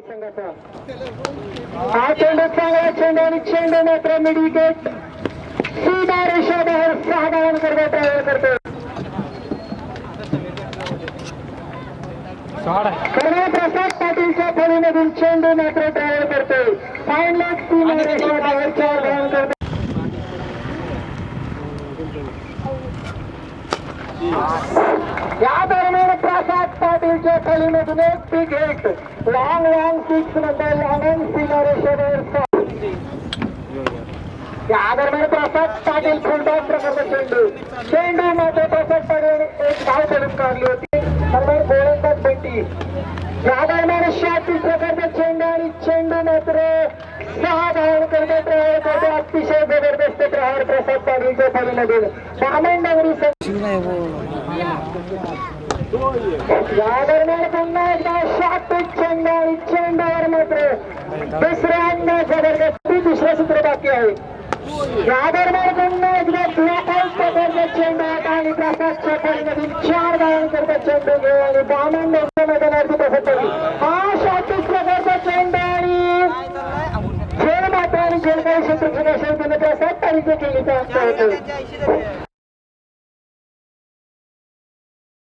संघाचा हा चेंडू चांगला चेंडू आणि चेंडू मात्र मिडविकेट सीधा रेषेबाहेर 6 धावांकरता ट्रॅव्हल करतो. प्रसाद पाटीलच्या फळीमधून चेंडू मात्र ट्रॅव्हल करतो. फाईन लेग सीमा रेषेबाहेर 4 धावांकरता. या दरम्यान प्रसाद पाटीलच्या फळीमधून एक बिग हिट लॉंग सिक्स मध्ये लॉंग सीमा रेषेबाहेर. या दरम्यान प्रसाद पाटील फुलटॉस प्रकारचा चेंडू मात्र प्रसाद पाटील एक धाव पडून काढली होती. दरम्यान गोलंदाज बेटी या दरम्यान 36 प्रकारचा चेंडू आणि चेंडू मात्र 6 धावांकरता ट्रॅव्हल करतो. अतिशय जबरदस्त प्रहार प्रसाद पाटीलच्या फळीमधून बामणनगरी या दरम्यान पुन्हा एकदा 36 चेंडू आणि चेंडूवर मात्र दुसऱ्यांदा जबरदस्त दुसरं सूत्र बाकी आहे. या दरम्यान पुन्हा एकदा ब्लॉकआउट प्रकारचा चेंडू आणि प्रसादच्या फळीमधून 4 धावांकरता चेंडू घेऊ आणि बामणनगर मैदानावरती प्रसाद पाटील हा 36 प्रकारचा चेंडू आणि खेळ मात्र आणि खेळ काही क्षेत्र प्रसाद पाटीलच्या खेळीचा अंत होतो.